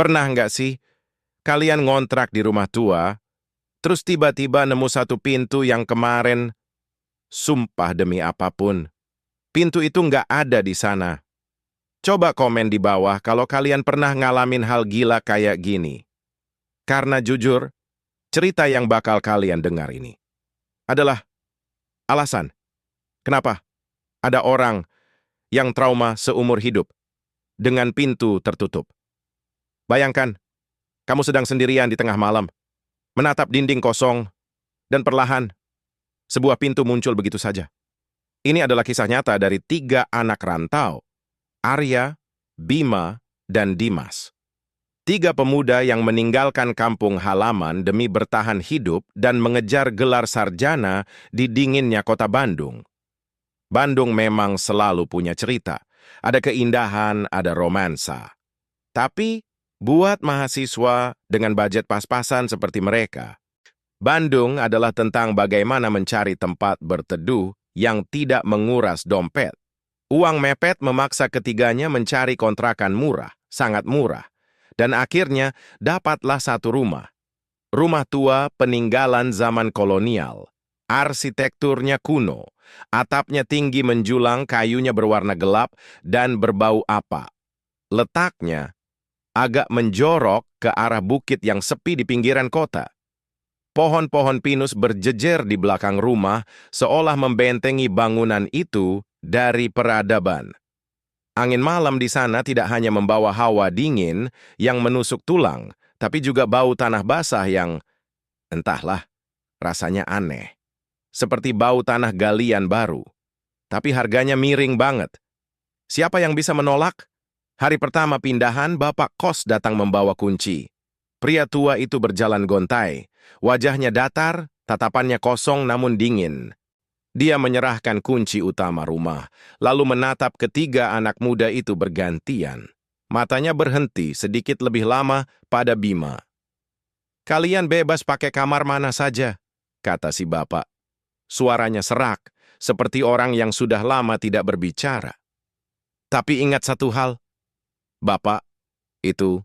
Pernah nggak sih kalian ngontrak di rumah tua, terus tiba-tiba nemu satu pintu yang kemarin, sumpah demi apapun, pintu itu nggak ada di sana. Coba komen di bawah kalau kalian pernah ngalamin hal gila kayak gini. Karena jujur, cerita yang bakal kalian dengar ini adalah alasan kenapa ada orang yang trauma seumur hidup dengan pintu tertutup. Bayangkan, kamu sedang sendirian di tengah malam, menatap dinding kosong, dan perlahan sebuah pintu muncul begitu saja. Ini adalah kisah nyata dari 3 anak rantau, Arya, Bima, dan Dimas. 3 pemuda yang meninggalkan kampung halaman demi bertahan hidup dan mengejar gelar sarjana di dinginnya kota Bandung. Bandung memang selalu punya cerita. Ada keindahan, ada romansa. Tapi, buat mahasiswa dengan budget pas-pasan seperti mereka, Bandung adalah tentang bagaimana mencari tempat berteduh yang tidak menguras dompet. Uang mepet memaksa ketiganya mencari kontrakan murah, sangat murah. Dan akhirnya dapatlah satu rumah. Rumah tua peninggalan zaman kolonial. Arsitekturnya kuno. Atapnya tinggi menjulang, kayunya berwarna gelap dan berbau apa. Letaknya agak menjorok ke arah bukit yang sepi di pinggiran kota. Pohon-pohon pinus berjejer di belakang rumah, seolah membentengi bangunan itu dari peradaban. Angin malam di sana tidak hanya membawa hawa dingin yang menusuk tulang, tapi juga bau tanah basah yang, entahlah, rasanya aneh. Seperti bau tanah galian baru. Tapi harganya miring banget. Siapa yang bisa menolak? Hari pertama pindahan, bapak kos datang membawa kunci. Pria tua itu berjalan gontai. Wajahnya datar, tatapannya kosong namun dingin. Dia menyerahkan kunci utama rumah, lalu menatap ketiga anak muda itu bergantian. Matanya berhenti sedikit lebih lama pada Bima. "Kalian bebas pakai kamar mana saja," kata si bapak. Suaranya serak, seperti orang yang sudah lama tidak berbicara. "Tapi ingat satu hal," bapak itu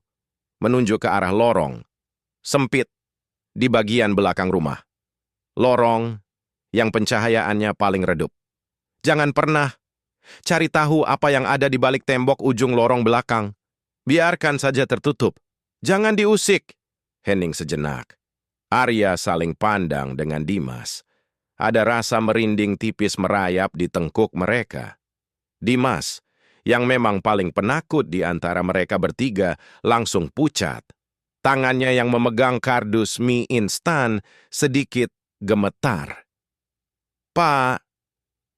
menunjuk ke arah lorong, sempit, di bagian belakang rumah. Lorong yang pencahayaannya paling redup. "Jangan pernah cari tahu apa yang ada di balik tembok ujung lorong belakang. Biarkan saja tertutup. Jangan diusik." Hening sejenak. Arya saling pandang dengan Dimas. Ada rasa merinding tipis merayap di tengkuk mereka. Dimas, yang memang paling penakut di antara mereka bertiga, langsung pucat. Tangannya yang memegang kardus mie instan sedikit gemetar. "Pak,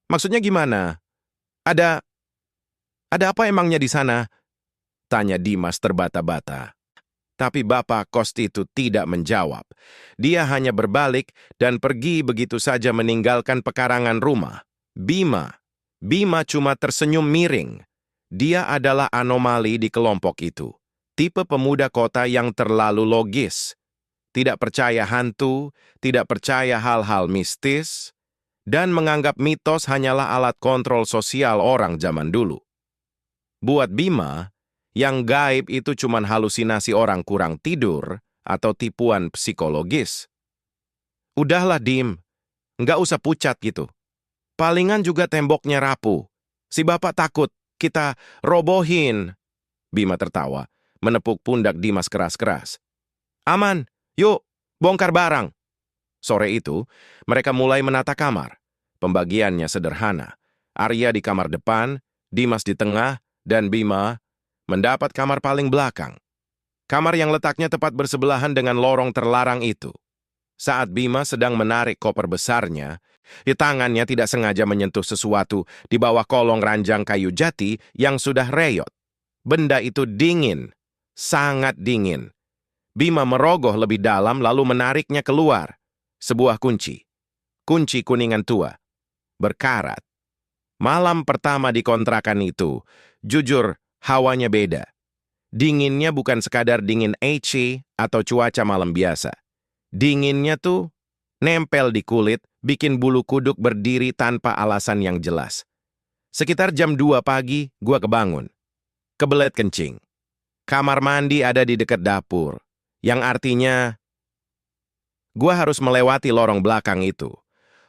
maksudnya gimana? Ada apa emangnya di sana?" tanya Dimas terbata-bata. Tapi bapak kos itu tidak menjawab. Dia hanya berbalik dan pergi begitu saja meninggalkan pekarangan rumah. Bima cuma tersenyum miring. Dia adalah anomali di kelompok itu. Tipe pemuda kota yang terlalu logis. Tidak percaya hantu, tidak percaya hal-hal mistis, dan menganggap mitos hanyalah alat kontrol sosial orang zaman dulu. Buat Bima, yang gaib itu cuma halusinasi orang kurang tidur atau tipuan psikologis. "Udahlah, Dim. Nggak usah pucat gitu. Palingan juga temboknya rapuh. Si bapak takut kita robohin." Bima tertawa, menepuk pundak Dimas keras-keras. "Aman, yuk, bongkar barang." Sore itu, mereka mulai menata kamar. Pembagiannya sederhana. Arya di kamar depan, Dimas di tengah, dan Bima mendapat kamar paling belakang. Kamar yang letaknya tepat bersebelahan dengan lorong terlarang itu. Saat Bima sedang menarik koper besarnya, di tangannya tidak sengaja menyentuh sesuatu di bawah kolong ranjang kayu jati yang sudah reyot. Benda itu dingin, sangat dingin. Bima merogoh lebih dalam lalu menariknya keluar. Sebuah kunci. Kunci kuningan tua. Berkarat. Malam pertama di kontrakan itu, jujur, hawanya beda. Dinginnya bukan sekadar dingin AC atau cuaca malam biasa. Dinginnya tuh nempel di kulit, bikin bulu kuduk berdiri tanpa alasan yang jelas. Sekitar jam 2 pagi, gua kebangun. Kebelet kencing. Kamar mandi ada di dekat dapur, yang artinya gua harus melewati lorong belakang itu.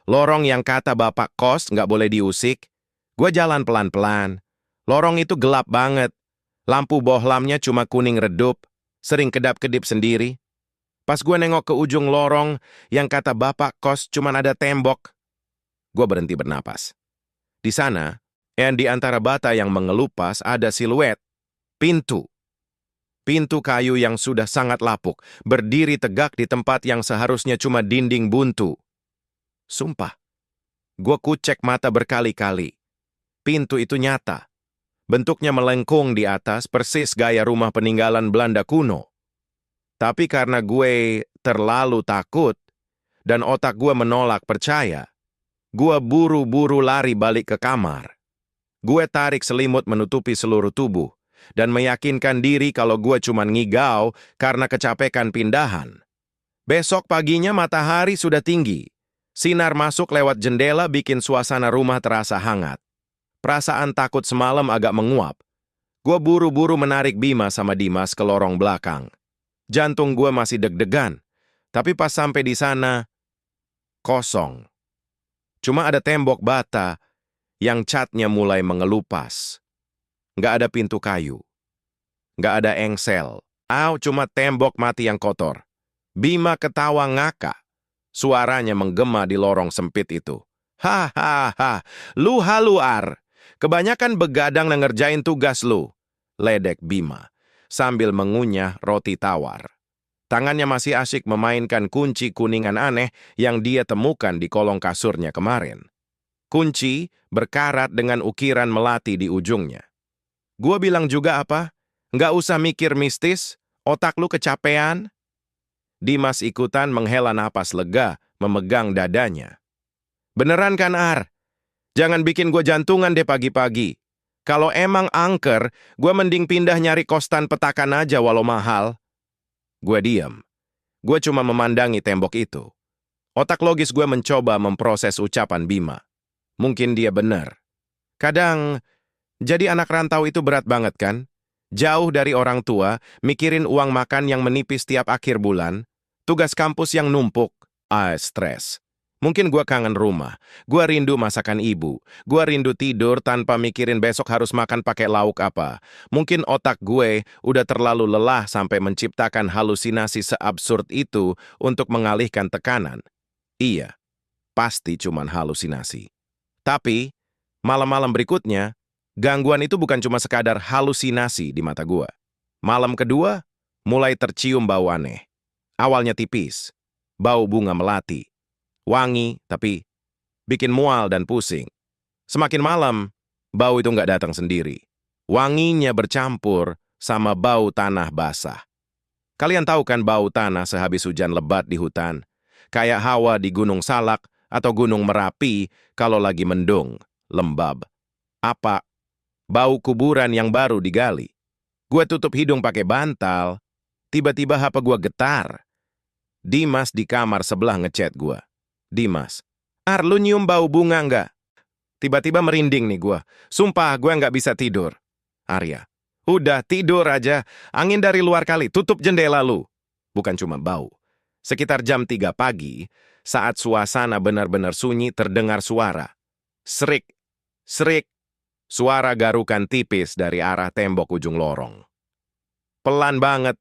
Lorong yang kata bapak kos nggak boleh diusik. Gua jalan pelan-pelan. Lorong itu gelap banget. Lampu bohlamnya cuma kuning redup, sering kedap-kedip sendiri. Pas gua nengok ke ujung lorong yang kata bapak kos cuman ada tembok, gua berhenti bernapas. Di sana, di antara bata yang mengelupas ada siluet pintu. Pintu kayu yang sudah sangat lapuk, berdiri tegak di tempat yang seharusnya cuma dinding buntu. Sumpah, gue kucek mata berkali-kali. Pintu itu nyata. Bentuknya melengkung di atas, persis gaya rumah peninggalan Belanda kuno. Tapi karena gue terlalu takut, dan otak gue menolak percaya, gue buru-buru lari balik ke kamar. Gue tarik selimut menutupi seluruh tubuh, dan meyakinkan diri kalau gue cuma ngigau karena kecapekan pindahan. Besok paginya matahari sudah tinggi. Sinar masuk lewat jendela bikin suasana rumah terasa hangat. Perasaan takut semalam agak menguap. Gue buru-buru menarik Bima sama Dimas ke lorong belakang. Jantung gue masih deg-degan. Tapi pas sampai di sana, kosong. Cuma ada tembok bata yang catnya mulai mengelupas. Nggak ada pintu kayu. Nggak ada engsel. Cuma tembok mati yang kotor. Bima ketawa ngakak. Suaranya menggema di lorong sempit itu. Hahaha, lu haluar. Kebanyakan begadang ngerjain tugas lu. Ledek Bima, sambil mengunyah roti tawar. Tangannya masih asyik memainkan kunci kuningan aneh yang dia temukan di kolong kasurnya kemarin. Kunci berkarat dengan ukiran melati di ujungnya. Gua bilang juga apa? Nggak usah mikir mistis, otak lu kecapean. Dimas ikutan menghela napas lega, memegang dadanya. Beneran kan, Ar? Jangan bikin gue jantungan deh pagi-pagi. Kalau emang angker, gue mending pindah nyari kostan petakan aja walau mahal. Gue diam. Gue cuma memandangi tembok itu. Otak logis gue mencoba memproses ucapan Bima. Mungkin dia benar. Kadang, jadi anak rantau itu berat banget kan? Jauh dari orang tua, mikirin uang makan yang menipis tiap akhir bulan, tugas kampus yang numpuk, stres. Mungkin gua kangen rumah, gua rindu masakan ibu, gua rindu tidur tanpa mikirin besok harus makan pakai lauk apa. Mungkin otak gue udah terlalu lelah sampai menciptakan halusinasi seabsurd itu untuk mengalihkan tekanan. Iya, pasti cuman halusinasi. Tapi, malam-malam berikutnya, gangguan itu bukan cuma sekadar halusinasi di mata gua. Malam kedua, mulai tercium bau aneh. Awalnya tipis, bau bunga melati. Wangi, tapi bikin mual dan pusing. Semakin malam, bau itu nggak datang sendiri. Wanginya bercampur sama bau tanah basah. Kalian tahu kan bau tanah sehabis hujan lebat di hutan? Kayak hawa di Gunung Salak atau Gunung Merapi kalau lagi mendung, lembab. Apa? Bau kuburan yang baru digali. Gue tutup hidung pakai bantal. Tiba-tiba HP gue getar. Dimas di kamar sebelah ngechat gue. Dimas, Ar, lu nyium bau bunga nggak? Tiba-tiba merinding nih gue. Sumpah, gue nggak bisa tidur. Arya, udah tidur aja. Angin dari luar kali, tutup jendela lu. Bukan cuma bau. Sekitar jam 3 pagi, saat suasana benar-benar sunyi terdengar suara. Serik, serik. Suara garukan tipis dari arah tembok ujung lorong. Pelan banget,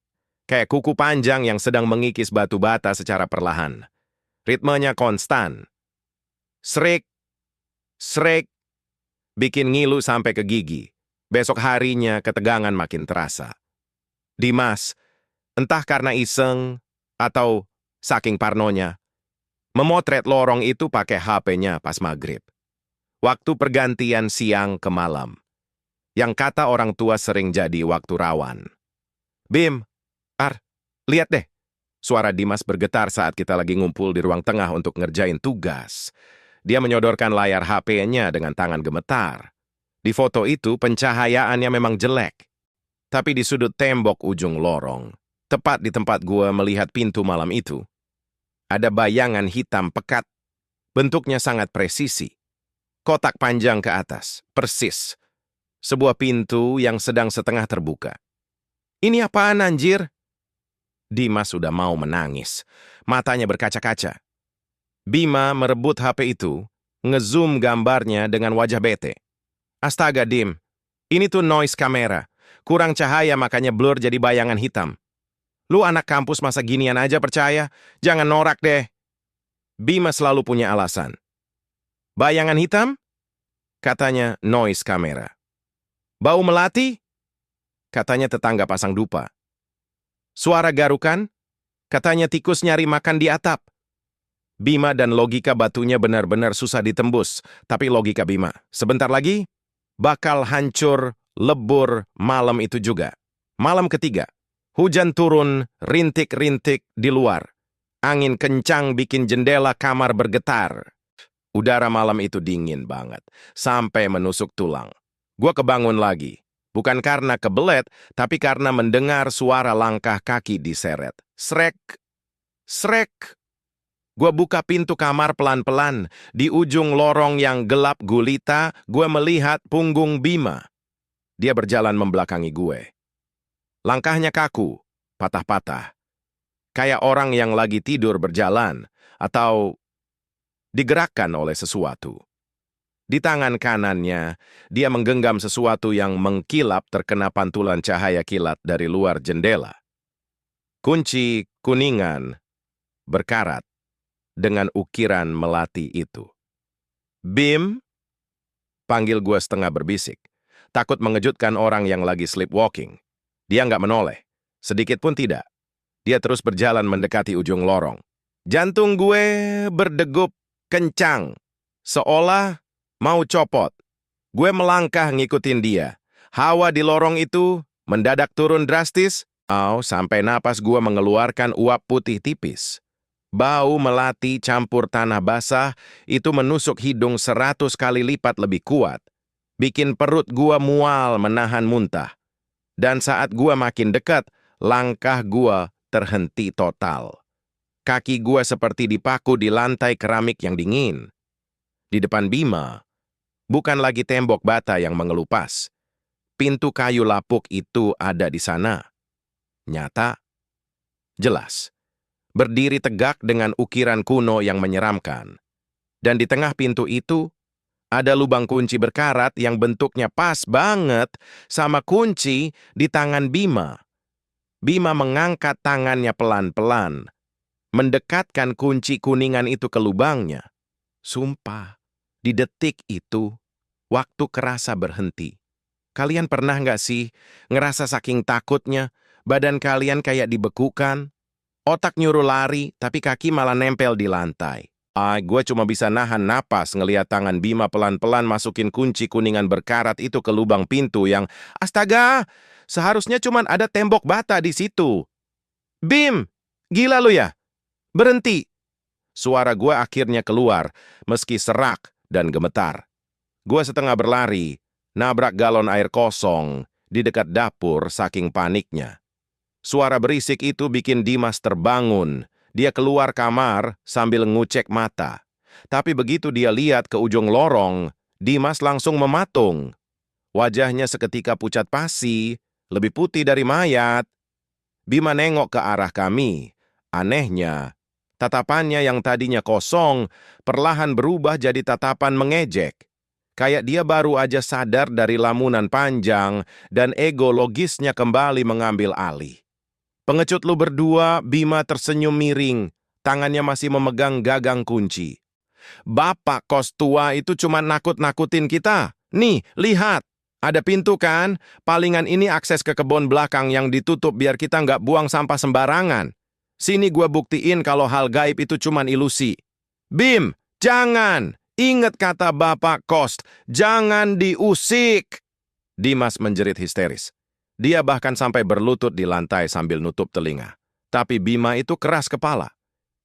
kayak kuku panjang yang sedang mengikis batu bata secara perlahan. Ritmenya konstan. Srek, srek, bikin ngilu sampai ke gigi. Besok harinya ketegangan makin terasa. Dimas, entah karena iseng atau saking parnonya, memotret lorong itu pakai HP-nya pas maghrib. Waktu pergantian siang ke malam. Yang kata orang tua sering jadi waktu rawan. Bim, Ar, lihat deh. Suara Dimas bergetar saat kita lagi ngumpul di ruang tengah untuk ngerjain tugas. Dia menyodorkan layar HP-nya dengan tangan gemetar. Di foto itu pencahayaannya memang jelek. Tapi di sudut tembok ujung lorong, tepat di tempat gua melihat pintu malam itu, ada bayangan hitam pekat. Bentuknya sangat presisi. Kotak panjang ke atas, persis. Sebuah pintu yang sedang setengah terbuka. Ini apaan anjir? Dimas sudah mau menangis. Matanya berkaca-kaca. Bima merebut HP itu, ngezoom gambarnya dengan wajah bete. Astaga, Dim. Ini tuh noise kamera. Kurang cahaya makanya blur jadi bayangan hitam. Lu anak kampus masa ginian aja percaya? Jangan norak deh. Bima selalu punya alasan. Bayangan hitam? Katanya noise kamera. Bau melati? Katanya tetangga pasang dupa. Suara garukan? Katanya tikus nyari makan di atap. Bima dan logika batunya benar-benar susah ditembus. Tapi logika Bima, sebentar lagi, bakal hancur, lebur malam itu juga. Malam ketiga, hujan turun, rintik-rintik di luar. Angin kencang bikin jendela kamar bergetar. Udara malam itu dingin banget, sampai menusuk tulang. Gua kebangun lagi. Bukan karena kebelet, tapi karena mendengar suara langkah kaki diseret. Srek, srek. Gua buka pintu kamar pelan-pelan. Di ujung lorong yang gelap gulita, gue melihat punggung Bima. Dia berjalan membelakangi gue. Langkahnya kaku, patah-patah. Kayak orang yang lagi tidur berjalan, atau digerakkan oleh sesuatu. Di tangan kanannya, dia menggenggam sesuatu yang mengkilap terkena pantulan cahaya kilat dari luar jendela. Kunci kuningan, berkarat, dengan ukiran melati itu. Bim, panggil gue setengah berbisik. Takut mengejutkan orang yang lagi sleepwalking. Dia nggak menoleh, sedikit pun tidak. Dia terus berjalan mendekati ujung lorong. Jantung gue berdegup kencang, seolah mau copot. Gue melangkah ngikutin dia. Hawa di lorong itu mendadak turun drastis, sampai napas gue mengeluarkan uap putih tipis. Bau melati campur tanah basah itu menusuk hidung 100 kali lipat lebih kuat. Bikin perut gue mual menahan muntah. Dan saat gue makin dekat, langkah gue terhenti total. Kaki gue seperti dipaku di lantai keramik yang dingin. Di depan Bima, bukan lagi tembok bata yang mengelupas. Pintu kayu lapuk itu ada di sana. Nyata, jelas. Berdiri tegak dengan ukiran kuno yang menyeramkan. Dan di tengah pintu itu, ada lubang kunci berkarat yang bentuknya pas banget sama kunci di tangan Bima. Bima mengangkat tangannya pelan-pelan, mendekatkan kunci kuningan itu ke lubangnya. Sumpah, di detik itu, waktu kerasa berhenti. Kalian pernah nggak sih ngerasa saking takutnya, badan kalian kayak dibekukan? Otak nyuruh lari, tapi kaki malah nempel di lantai. Gue cuma bisa nahan napas ngeliat tangan Bima pelan-pelan masukin kunci kuningan berkarat itu ke lubang pintu yang, astaga, seharusnya cuma ada tembok bata di situ. Bim, gila lu ya? Berhenti. Suara gue akhirnya keluar, meski serak dan gemetar. Gue setengah berlari, nabrak galon air kosong di dekat dapur saking paniknya. Suara berisik itu bikin Dimas terbangun. Dia keluar kamar sambil ngucek mata. Tapi begitu dia lihat ke ujung lorong, Dimas langsung mematung. Wajahnya seketika pucat pasi, lebih putih dari mayat. Bima nengok ke arah kami. Anehnya, tatapannya yang tadinya kosong, perlahan berubah jadi tatapan mengejek. Kayak dia baru aja sadar dari lamunan panjang dan ego logisnya kembali mengambil alih. Pengecut lu berdua, Bima tersenyum miring. Tangannya masih memegang gagang kunci. Bapak kos tua itu cuma nakut-nakutin kita. Nih, lihat. Ada pintu kan? Palingan ini akses ke kebun belakang yang ditutup biar kita nggak buang sampah sembarangan. Sini gua buktiin kalau hal gaib itu cuma ilusi. Bim, jangan! Ingat kata Bapak kos, jangan diusik! Dimas menjerit histeris. Dia bahkan sampai berlutut di lantai sambil nutup telinga. Tapi Bima itu keras kepala.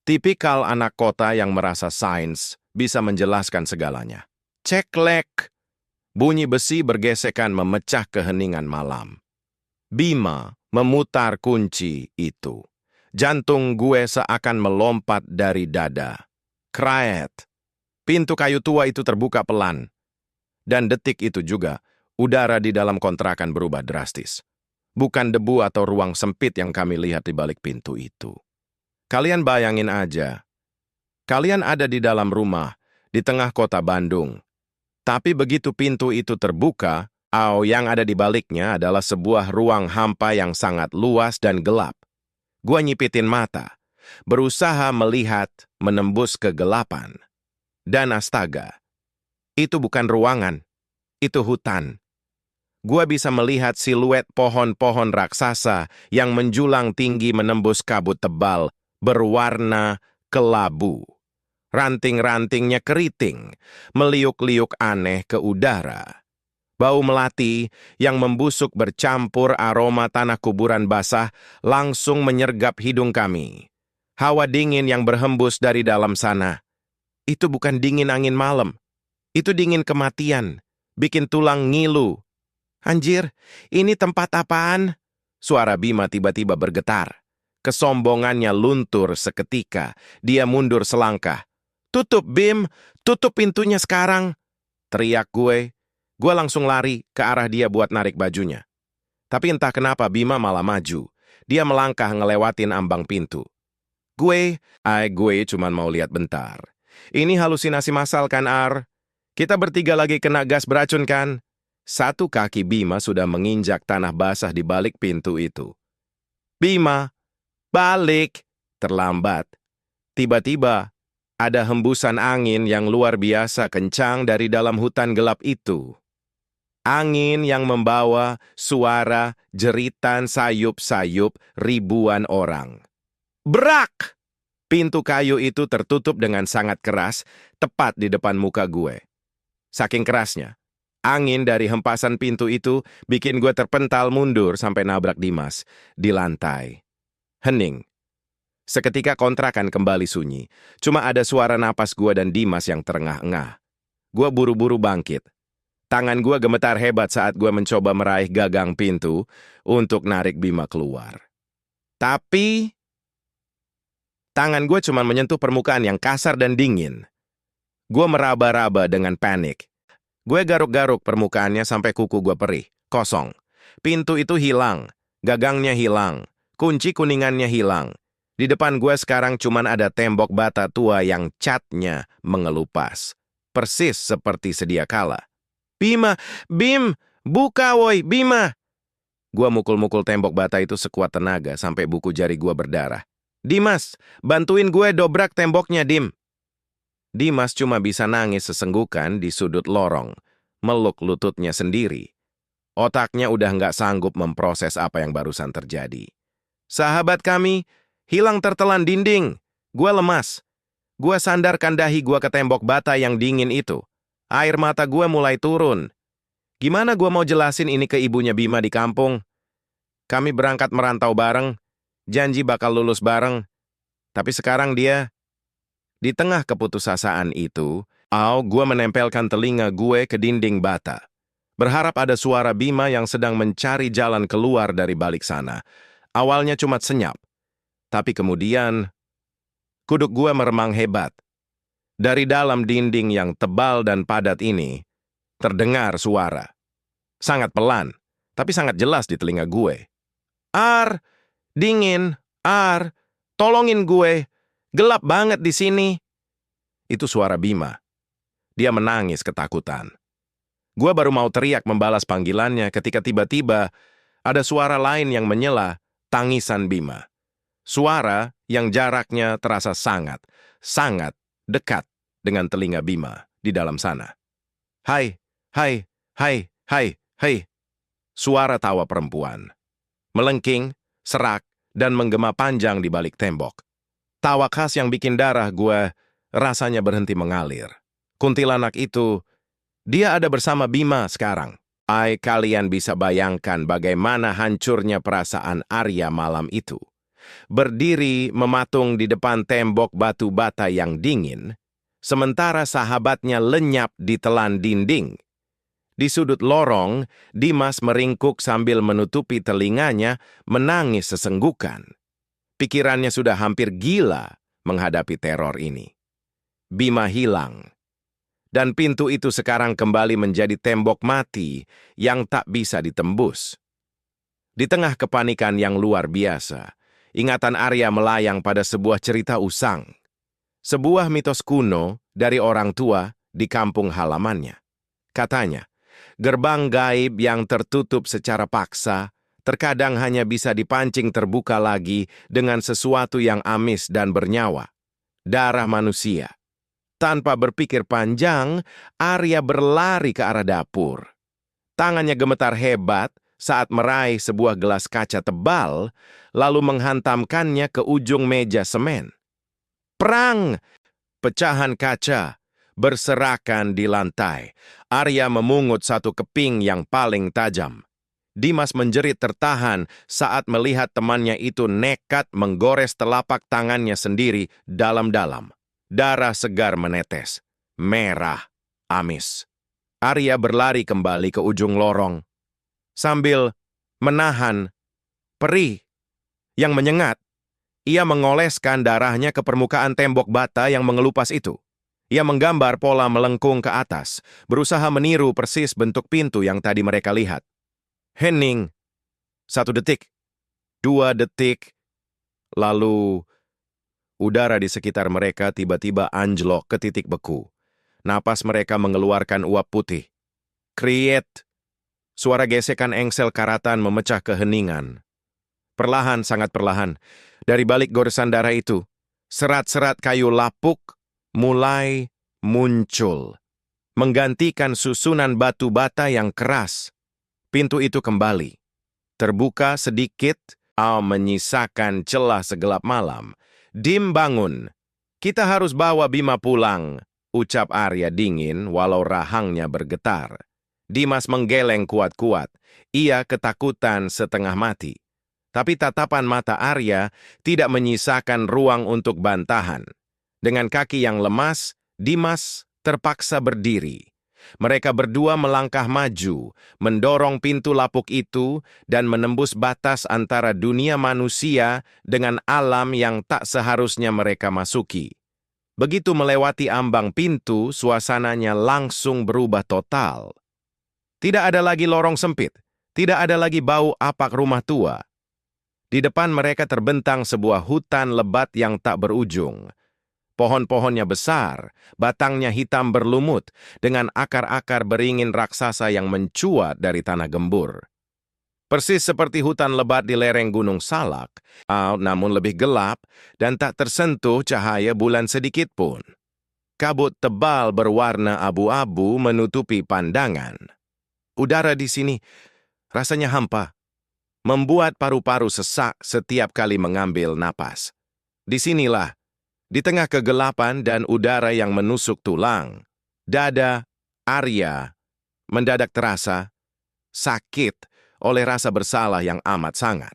Tipikal anak kota yang merasa sains bisa menjelaskan segalanya. Ceklek! Bunyi besi bergesekan memecah keheningan malam. Bima memutar kunci itu. Jantung gue seakan melompat dari dada. Kraet! Pintu kayu tua itu terbuka pelan. Dan detik itu juga, udara di dalam kontrakan berubah drastis. Bukan debu atau ruang sempit yang kami lihat di balik pintu itu. Kalian bayangin aja, kalian ada di dalam rumah, di tengah kota Bandung. Tapi begitu pintu itu terbuka, yang ada di baliknya adalah sebuah ruang hampa yang sangat luas dan gelap. Gua nyipitin mata, berusaha melihat menembus kegelapan. Dan astaga, itu bukan ruangan, itu hutan. Gua bisa melihat siluet pohon-pohon raksasa yang menjulang tinggi menembus kabut tebal berwarna kelabu. Ranting-rantingnya keriting, meliuk-liuk aneh ke udara. Bau melati yang membusuk bercampur aroma tanah kuburan basah langsung menyergap hidung kami. Hawa dingin yang berhembus dari dalam sana. Itu bukan dingin angin malam. Itu dingin kematian, bikin tulang ngilu. Anjir, ini tempat apaan? Suara Bima tiba-tiba bergetar. Kesombongannya luntur seketika. Dia mundur selangkah. "Tutup, Bim! Tutup pintunya sekarang!" Teriak gue. Gue langsung lari ke arah dia buat narik bajunya. Tapi entah kenapa Bima malah maju. Dia melangkah ngelewatin ambang pintu. Gue cuman mau lihat bentar. Ini halusinasi massal kan, Ar? Kita bertiga lagi kena gas beracun kan? Satu kaki Bima sudah menginjak tanah basah di balik pintu itu. "Bima, balik!" Terlambat. Tiba-tiba, ada hembusan angin yang luar biasa kencang dari dalam hutan gelap itu. Angin yang membawa suara jeritan sayup-sayup ribuan orang. Brak! Pintu kayu itu tertutup dengan sangat keras, tepat di depan muka gue. Saking kerasnya, angin dari hempasan pintu itu bikin gue terpental mundur sampai nabrak Dimas di lantai. Hening. Seketika kontrakan kembali sunyi. Cuma ada suara napas gue dan Dimas yang terengah-engah. Gue buru-buru bangkit. Tangan gue gemetar hebat saat gue mencoba meraih gagang pintu untuk narik Bima keluar. Tapi tangan gue cuma menyentuh permukaan yang kasar dan dingin. Gue meraba-raba dengan panik. Gue garuk-garuk permukaannya sampai kuku gue perih. Kosong. Pintu itu hilang. Gagangnya hilang. Kunci kuningannya hilang. Di depan gue sekarang cuman ada tembok bata tua yang catnya mengelupas. Persis seperti sedia kala. "Bima! Bim! Buka woi, Bima!" Gue mukul-mukul tembok bata itu sekuat tenaga sampai buku jari gue berdarah. "Dimas, bantuin gue dobrak temboknya, Dim." Dimas cuma bisa nangis sesenggukan di sudut lorong, meluk lututnya sendiri. Otaknya udah nggak sanggup memproses apa yang barusan terjadi. "Sahabat kami, hilang tertelan dinding. Gue lemas. Gue sandarkan dahi gue ke tembok bata yang dingin itu. Air mata gue mulai turun. Gimana gue mau jelasin ini ke ibunya Bima di kampung? Kami berangkat merantau bareng, janji bakal lulus bareng. Tapi sekarang dia..." Di tengah keputusasaan itu, gue menempelkan telinga gue ke dinding bata. Berharap ada suara Bima yang sedang mencari jalan keluar dari balik sana. Awalnya cuma senyap. Tapi kemudian, kuduk gue meremang hebat. Dari dalam dinding yang tebal dan padat ini, terdengar suara. Sangat pelan, tapi sangat jelas di telinga gue. "Ar, dingin, Ar, tolongin gue. Gelap banget di sini." Itu suara Bima. Dia menangis ketakutan. Gue baru mau teriak membalas panggilannya ketika tiba-tiba ada suara lain yang menyela tangisan Bima. Suara yang jaraknya terasa sangat, sangat dekat dengan telinga Bima di dalam sana. "Hai, hai, hai, hai, hai." Suara tawa perempuan. Melengking, serak, dan menggema panjang di balik tembok. Tawa khas yang bikin darah gue rasanya berhenti mengalir. Kuntilanak itu, dia ada bersama Bima sekarang. Kalian bisa bayangkan bagaimana hancurnya perasaan Arya malam itu. Berdiri mematung di depan tembok batu bata yang dingin, sementara sahabatnya lenyap di telan dinding. Di sudut lorong, Dimas meringkuk sambil menutupi telinganya, menangis sesenggukan. Pikirannya sudah hampir gila menghadapi teror ini. Bima hilang. Dan pintu itu sekarang kembali menjadi tembok mati yang tak bisa ditembus. Di tengah kepanikan yang luar biasa, ingatan Arya melayang pada sebuah cerita usang. Sebuah mitos kuno dari orang tua di kampung halamannya. Katanya, gerbang gaib yang tertutup secara paksa terkadang hanya bisa dipancing terbuka lagi dengan sesuatu yang amis dan bernyawa, darah manusia. Tanpa berpikir panjang, Arya berlari ke arah dapur. Tangannya gemetar hebat saat meraih sebuah gelas kaca tebal, lalu menghantamkannya ke ujung meja semen. Perang! Pecahan kaca berserakan di lantai. Arya memungut satu keping yang paling tajam. Dimas menjerit tertahan saat melihat temannya itu nekat menggores telapak tangannya sendiri dalam-dalam. Darah segar menetes, merah, amis. Arya berlari kembali ke ujung lorong, sambil menahan perih yang menyengat. Ia mengoleskan darahnya ke permukaan tembok bata yang mengelupas itu. Ia menggambar pola melengkung ke atas, berusaha meniru persis bentuk pintu yang tadi mereka lihat. Hening. 1 detik, 2 detik, lalu udara di sekitar mereka tiba-tiba anjlok ke titik beku. Napas mereka mengeluarkan uap putih. Kriet. Suara gesekan engsel karatan memecah keheningan. Perlahan, sangat perlahan, dari balik goresan darah itu, serat-serat kayu lapuk mulai muncul, menggantikan susunan batu bata yang keras. Pintu itu kembali, terbuka sedikit, menyisakan celah segelap malam. Dim, bangun. Kita harus bawa Bima pulang, ucap Arya dingin walau rahangnya bergetar. Dimas menggeleng kuat-kuat. Ia ketakutan setengah mati. Tapi tatapan mata Arya tidak menyisakan ruang untuk bantahan. Dengan kaki yang lemas, Dimas terpaksa berdiri. Mereka berdua melangkah maju, mendorong pintu lapuk itu dan menembus batas antara dunia manusia dengan alam yang tak seharusnya mereka masuki. Begitu melewati ambang pintu, suasananya langsung berubah total. Tidak ada lagi lorong sempit, tidak ada lagi bau apak rumah tua. Di depan mereka terbentang sebuah hutan lebat yang tak berujung. Pohon-pohonnya besar, batangnya hitam berlumut, dengan akar-akar beringin raksasa yang mencuat dari tanah gembur. Persis seperti hutan lebat di lereng Gunung Salak, namun lebih gelap dan tak tersentuh cahaya bulan sedikit pun. Kabut tebal berwarna abu-abu menutupi pandangan. Udara di sini rasanya hampa, membuat paru-paru sesak setiap kali mengambil napas. Disinilah, di tengah kegelapan dan udara yang menusuk tulang, dada Arya mendadak terasa sakit oleh rasa bersalah yang amat sangat.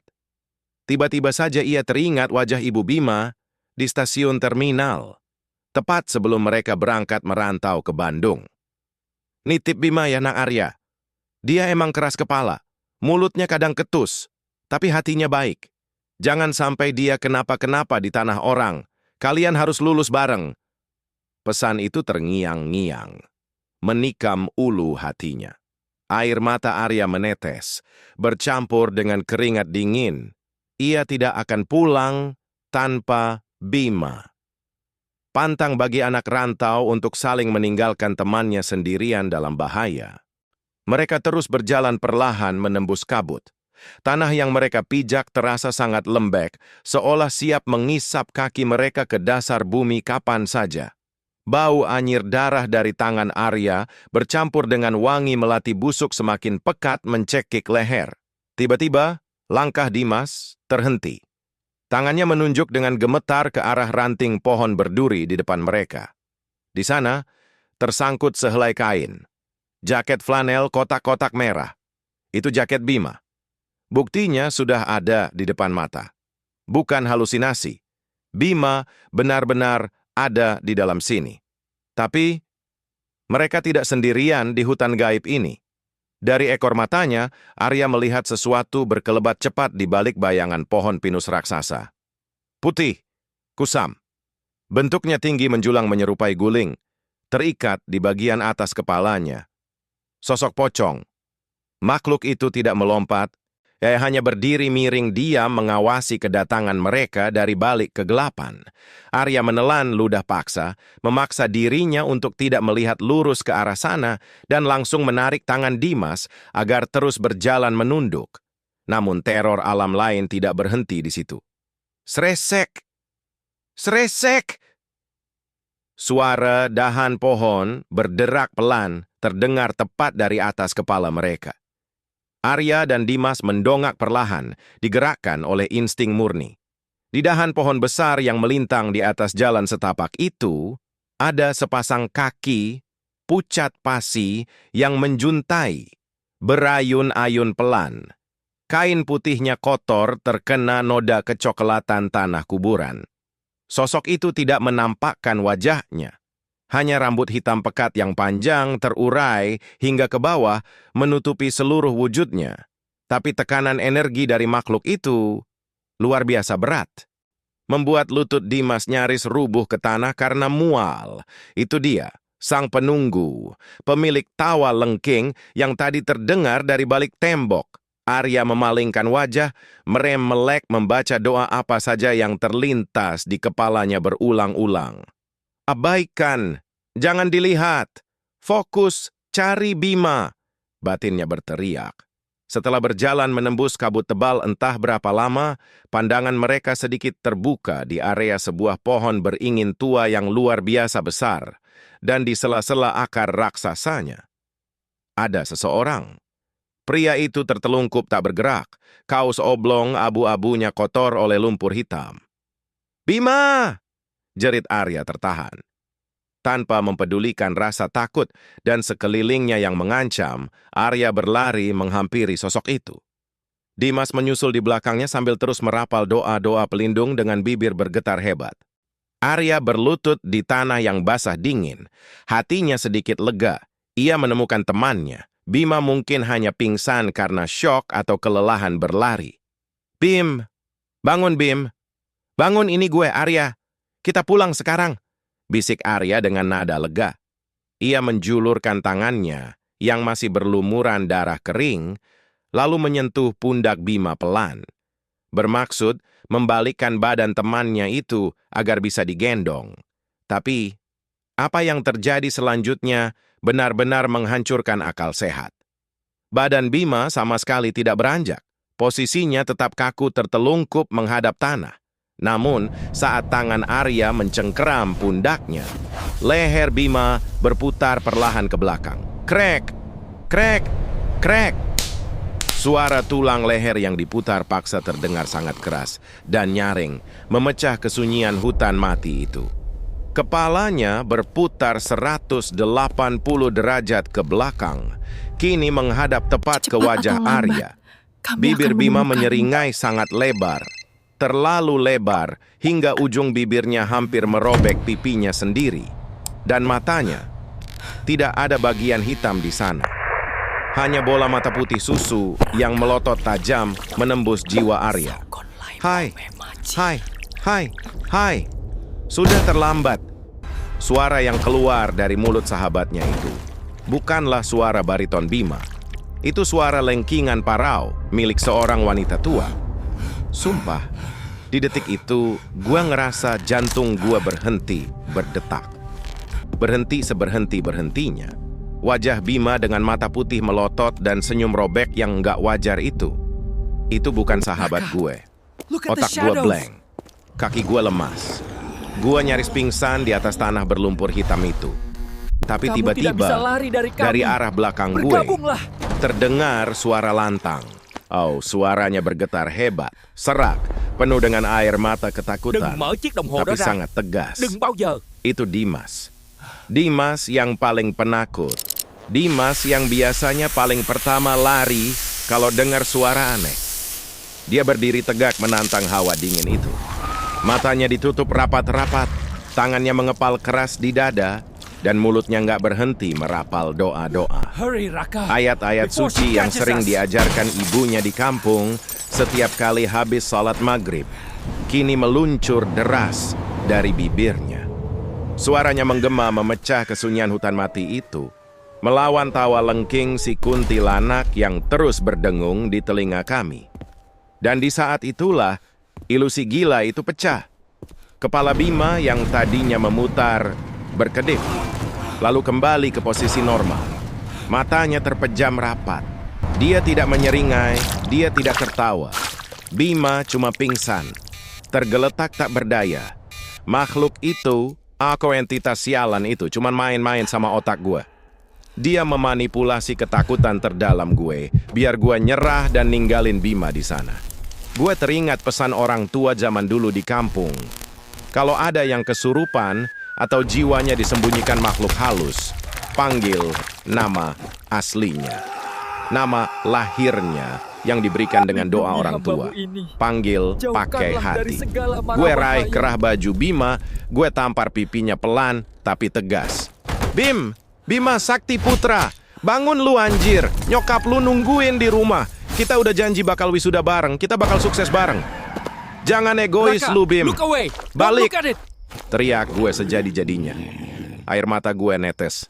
Tiba-tiba saja ia teringat wajah Ibu Bima di stasiun terminal, tepat sebelum mereka berangkat merantau ke Bandung. Nitip Bima ya, Nak Arya. Dia emang keras kepala, mulutnya kadang ketus, tapi hatinya baik. Jangan sampai dia kenapa-kenapa di tanah orang. Kalian harus lulus bareng. Pesan itu terngiang-ngiang, menikam ulu hatinya. Air mata Arya menetes, bercampur dengan keringat dingin. Ia tidak akan pulang tanpa Bima. Pantang bagi anak rantau untuk saling meninggalkan temannya sendirian dalam bahaya. Mereka terus berjalan perlahan menembus kabut. Tanah yang mereka pijak terasa sangat lembek, seolah siap mengisap kaki mereka ke dasar bumi kapan saja. Bau anyir darah dari tangan Arya bercampur dengan wangi melati busuk semakin pekat mencekik leher. Tiba-tiba, langkah Dimas terhenti. Tangannya menunjuk dengan gemetar ke arah ranting pohon berduri di depan mereka. Di sana, tersangkut sehelai kain. Jaket flanel kotak-kotak merah. Itu jaket Bima. Buktinya sudah ada di depan mata. Bukan halusinasi. Bima benar-benar ada di dalam sini. Tapi, mereka tidak sendirian di hutan gaib ini. Dari ekor matanya, Arya melihat sesuatu berkelebat cepat di balik bayangan pohon pinus raksasa. Putih, kusam. Bentuknya tinggi menjulang menyerupai guling, terikat di bagian atas kepalanya. Sosok pocong. Makhluk itu tidak melompat, Hanya berdiri miring diam mengawasi kedatangan mereka dari balik kegelapan. Arya menelan ludah paksa, memaksa dirinya untuk tidak melihat lurus ke arah sana dan langsung menarik tangan Dimas agar terus berjalan menunduk. Namun teror alam lain tidak berhenti di situ. Sresek! Sresek! Suara dahan pohon berderak pelan terdengar tepat dari atas kepala mereka. Arya dan Dimas mendongak perlahan, digerakkan oleh insting murni. Di dahan pohon besar yang melintang di atas jalan setapak itu, ada sepasang kaki pucat pasi yang menjuntai, berayun-ayun pelan. Kain putihnya kotor terkena noda kecoklatan tanah kuburan. Sosok itu tidak menampakkan wajahnya. Hanya rambut hitam pekat yang panjang terurai hingga ke bawah menutupi seluruh wujudnya. Tapi tekanan energi dari makhluk itu luar biasa berat. Membuat lutut Dimas nyaris rubuh ke tanah karena mual. Itu dia, sang penunggu, pemilik tawa lengking yang tadi terdengar dari balik tembok. Arya memalingkan wajah, merem melek membaca doa apa saja yang terlintas di kepalanya berulang-ulang. Abaikan, jangan dilihat, fokus, cari Bima, batinnya berteriak. Setelah berjalan menembus kabut tebal entah berapa lama, pandangan mereka sedikit terbuka di area sebuah pohon beringin tua yang luar biasa besar, dan di sela-sela akar raksasanya ada seseorang. Pria itu tertelungkup tak bergerak, kaos oblong abu-abunya kotor oleh lumpur hitam. Bima! Jerit Arya tertahan. Tanpa mempedulikan rasa takut dan sekelilingnya yang mengancam, Arya berlari menghampiri sosok itu. Dimas menyusul di belakangnya sambil terus merapal doa-doa pelindung dengan bibir bergetar hebat. Arya berlutut di tanah yang basah dingin. Hatinya sedikit lega. Ia menemukan temannya. Bima mungkin hanya pingsan karena syok atau kelelahan berlari. Bim! Bangun, Bim! Bangun, ini gue, Arya. Kita pulang sekarang, bisik Arya dengan nada lega. Ia menjulurkan tangannya yang masih berlumuran darah kering, lalu menyentuh pundak Bima pelan. Bermaksud membalikkan badan temannya itu agar bisa digendong. Tapi, apa yang terjadi selanjutnya benar-benar menghancurkan akal sehat. Badan Bima sama sekali tidak beranjak. Posisinya tetap kaku tertelungkup menghadap tanah. Namun, saat tangan Arya mencengkeram pundaknya, leher Bima berputar perlahan ke belakang. Krek! Krek! Krek! Suara tulang leher yang diputar paksa terdengar sangat keras dan nyaring, memecah kesunyian hutan mati itu. Kepalanya berputar 180 derajat ke belakang, kini menghadap tepat ke wajah Arya. Bibir Bima menyeringai sangat lebar. Terlalu lebar hingga ujung bibirnya hampir merobek pipinya sendiri. Dan matanya, tidak ada bagian hitam di sana. Hanya bola mata putih susu yang melotot tajam menembus jiwa Arya. Hai, hai, hai, hai. Sudah terlambat. Suara yang keluar dari mulut sahabatnya itu bukanlah suara bariton Bima. Itu suara lengkingan parau milik seorang wanita tua. Sumpah, di detik itu, gua ngerasa jantung gua berhenti berdetak. Berhenti seberhenti-berhentinya. Wajah Bima dengan mata putih melotot dan senyum robek yang nggak wajar itu bukan sahabat gue. Otak gue blank. Kaki gue lemas. Gue nyaris pingsan di atas tanah berlumpur hitam itu. Tapi tiba-tiba, dari arah belakang gue, terdengar suara lantang. Oh, suaranya bergetar hebat, serak, penuh dengan air mata ketakutan, tapi sangat tegas. Itu Dimas. Dimas yang paling penakut. Dimas yang biasanya paling pertama lari kalau dengar suara aneh. Dia berdiri tegak menantang hawa dingin itu. Matanya ditutup rapat-rapat, tangannya mengepal keras di dada, dan mulutnya nggak berhenti merapal doa-doa. Ayat-ayat suci yang sering diajarkan ibunya di kampung setiap kali habis salat maghrib, kini meluncur deras dari bibirnya. Suaranya menggema memecah kesunyian hutan mati itu, melawan tawa lengking si kuntilanak yang terus berdengung di telinga kami. Dan di saat itulah, ilusi gila itu pecah. Kepala Bima yang tadinya memutar berkedip, lalu kembali ke posisi normal. Matanya terpejam rapat. Dia tidak menyeringai, dia tidak tertawa. Bima cuma pingsan, tergeletak tak berdaya. Makhluk itu, entitas sialan itu, cuma main-main sama otak gue. Dia memanipulasi ketakutan terdalam gue, biar gue nyerah dan ninggalin Bima di sana. Gue teringat pesan orang tua zaman dulu di kampung. Kalau ada yang kesurupan atau jiwanya disembunyikan makhluk halus, panggil nama aslinya. Nama lahirnya yang diberikan dengan doa orang tua. Panggil pakai hati. Gue raih kerah baju Bima, gue tampar pipinya pelan tapi tegas. Bima Sakti Putra, bangun lu anjir. Nyokap lu nungguin di rumah. Kita udah janji bakal wisuda bareng, kita bakal sukses bareng. Jangan egois lu, Bim. Balik! Teriak gue sejadi-jadinya. Air mata gue netes.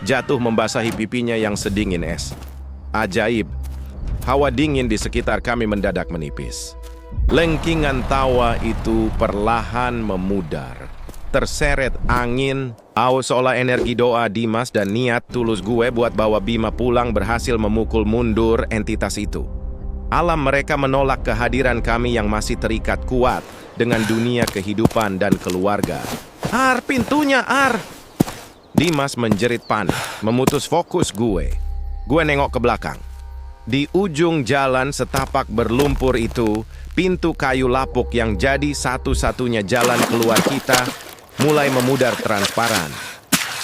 Jatuh membasahi pipinya yang sedingin es. Ajaib. Hawa dingin di sekitar kami mendadak menipis. Lengkingan tawa itu perlahan memudar. Terseret angin. Seolah energi doa Dimas dan niat tulus gue buat bawa Bima pulang berhasil memukul mundur entitas itu. Alam mereka menolak kehadiran kami yang masih terikat kuat dengan dunia kehidupan dan keluarga. Pintunya, Dimas menjerit panik, memutus fokus gue. Gue nengok ke belakang. Di ujung jalan setapak berlumpur itu, pintu kayu lapuk yang jadi satu-satunya jalan keluar kita mulai memudar transparan.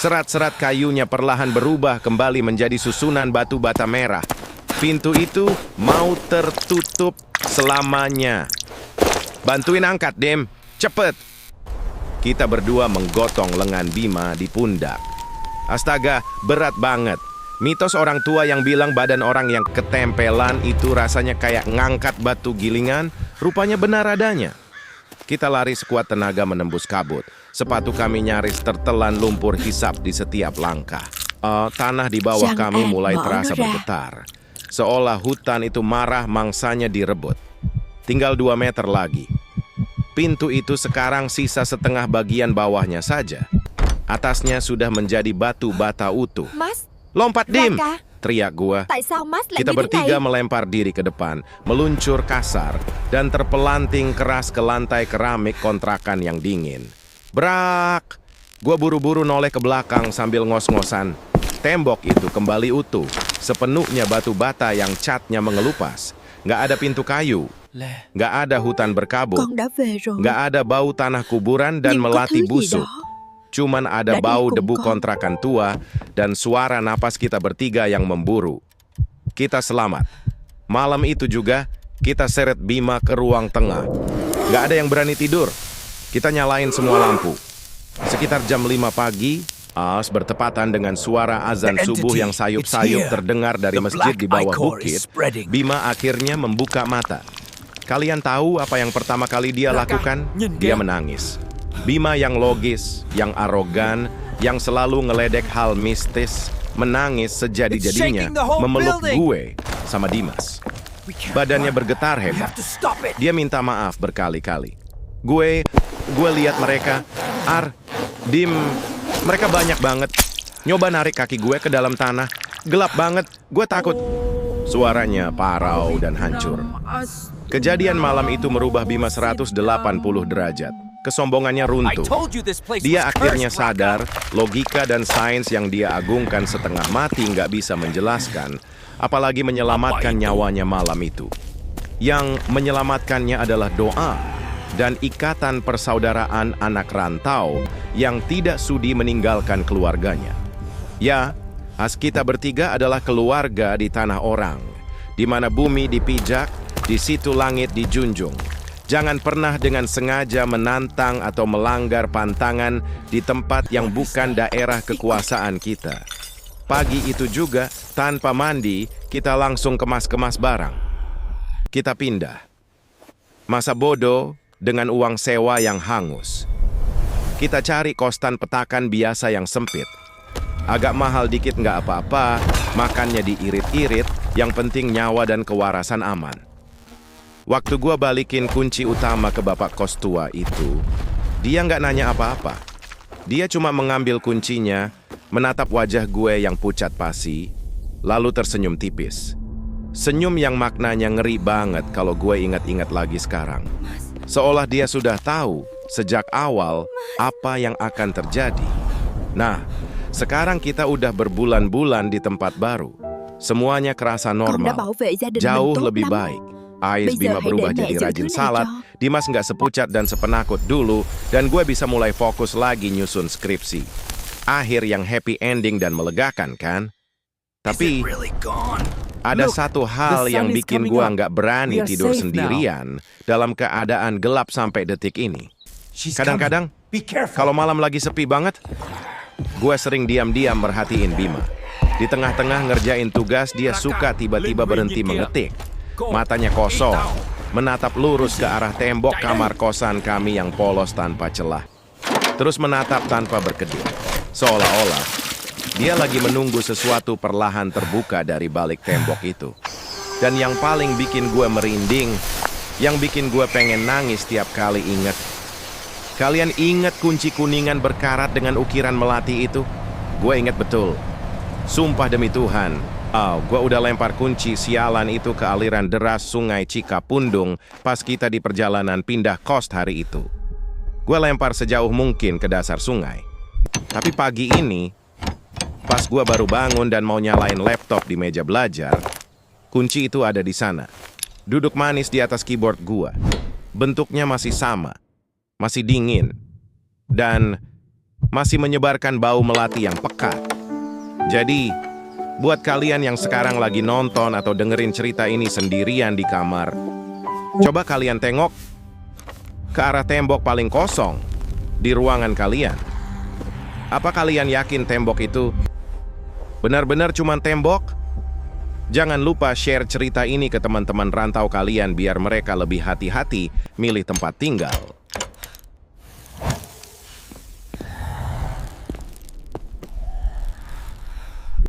Serat-serat kayunya perlahan berubah kembali menjadi susunan batu bata merah. Pintu itu mau tertutup selamanya. Bantuin angkat, Dem. Cepet. Kita berdua menggotong lengan Bima di pundak. Astaga, berat banget. Mitos orang tua yang bilang badan orang yang ketempelan itu rasanya kayak ngangkat batu gilingan, rupanya benar adanya. Kita lari sekuat tenaga menembus kabut. Sepatu kami nyaris tertelan lumpur hisap di setiap langkah. Tanah di bawah kami mulai terasa bergetar. Seolah hutan itu marah mangsanya direbut. Tinggal 2 meter lagi. Pintu itu sekarang sisa setengah bagian bawahnya saja. Atasnya sudah menjadi batu bata utuh. Mas, lompat, Dim! Raka. Teriak gua. Kita Kita bertiga melempar diri ke depan, meluncur kasar, dan terpelanting keras ke lantai keramik kontrakan yang dingin. Brak! Gua buru-buru noleh ke belakang sambil ngos-ngosan. Tembok itu kembali utuh, sepenuhnya batu bata yang catnya mengelupas. Nggak ada pintu kayu, nggak ada hutan berkabut, nggak ada bau tanah kuburan dan melati busuk. Cuman ada bau debu kontrakan tua dan suara napas kita bertiga yang memburu. Kita selamat. Malam itu juga, kita seret Bima ke ruang tengah. Nggak ada yang berani tidur. Kita nyalain semua lampu. Sekitar jam 5 pagi, bertepatan dengan suara azan subuh yang sayup-sayup terdengar dari masjid di bawah bukit, Bima akhirnya membuka mata. Kalian tahu apa yang pertama kali dia lakukan? Dia menangis. Bima yang logis, yang arogan, yang selalu ngeledek hal mistis, menangis sejadi-jadinya memeluk gue sama Dimas. Badannya bergetar hebat. Dia minta maaf berkali-kali. Gue lihat mereka, Dim, mereka banyak banget. Nyoba narik kaki gue ke dalam tanah. Gelap banget, gue takut. Suaranya parau dan hancur. Kejadian malam itu merubah Bima 180 derajat. Kesombongannya runtuh. Dia akhirnya sadar, logika dan sains yang dia agungkan setengah mati nggak bisa menjelaskan, apalagi menyelamatkan nyawanya malam itu. Yang menyelamatkannya adalah doa dan ikatan persaudaraan anak rantau yang tidak sudi meninggalkan keluarganya. Ya, kita bertiga adalah keluarga di tanah orang, di mana bumi dipijak, di situ langit dijunjung. Jangan pernah dengan sengaja menantang atau melanggar pantangan di tempat yang bukan daerah kekuasaan kita. Pagi itu juga, tanpa mandi, kita langsung kemas-kemas barang. Kita pindah. Masa bodoh dengan uang sewa yang hangus. Kita cari kostan petakan biasa yang sempit. Agak mahal dikit nggak apa-apa, makannya diirit-irit, yang penting nyawa dan kewarasan aman. Waktu gua balikin kunci utama ke bapak kos tua itu, dia nggak nanya apa-apa. Dia cuma mengambil kuncinya, menatap wajah gue yang pucat pasi, lalu tersenyum tipis. Senyum yang maknanya ngeri banget kalau gue ingat-ingat lagi sekarang. Seolah dia sudah tahu sejak awal apa yang akan terjadi. Nah, sekarang kita udah berbulan-bulan di tempat baru. Semuanya kerasa normal, jauh lebih baik. Ais Bima berubah jadi rajin salat, Dimas nggak sepucat dan sepenakut dulu, dan gue bisa mulai fokus lagi nyusun skripsi. Akhir yang happy ending dan melegakan, kan? Tapi ada satu hal yang bikin gue nggak berani tidur sendirian dalam keadaan gelap sampai detik ini. Kadang-kadang, kalau malam lagi sepi banget, gue sering diam-diam merhatiin Bima. Di tengah-tengah ngerjain tugas, dia suka tiba-tiba berhenti mengetik. Matanya kosong, menatap lurus ke arah tembok kamar kosan kami yang polos tanpa celah. Terus menatap tanpa berkedip, seolah-olah dia lagi menunggu sesuatu perlahan terbuka dari balik tembok itu. Dan yang paling bikin gue merinding, yang bikin gue pengen nangis tiap kali inget. Kalian inget kunci kuningan berkarat dengan ukiran melati itu? Gue inget betul. Sumpah demi Tuhan, gue udah lempar kunci sialan itu ke aliran deras sungai Cikapundung pas kita di perjalanan pindah kos hari itu. Gue lempar sejauh mungkin ke dasar sungai. Tapi pagi ini, pas gue baru bangun dan mau nyalain laptop di meja belajar, kunci itu ada di sana. Duduk manis di atas keyboard gue. Bentuknya masih sama, masih dingin, dan masih menyebarkan bau melati yang pekat. Jadi, buat kalian yang sekarang lagi nonton atau dengerin cerita ini sendirian di kamar, coba kalian tengok ke arah tembok paling kosong di ruangan kalian. Apa kalian yakin tembok itu benar-benar cuma tembok? Jangan lupa share cerita ini ke teman-teman rantau kalian biar mereka lebih hati-hati milih tempat tinggal.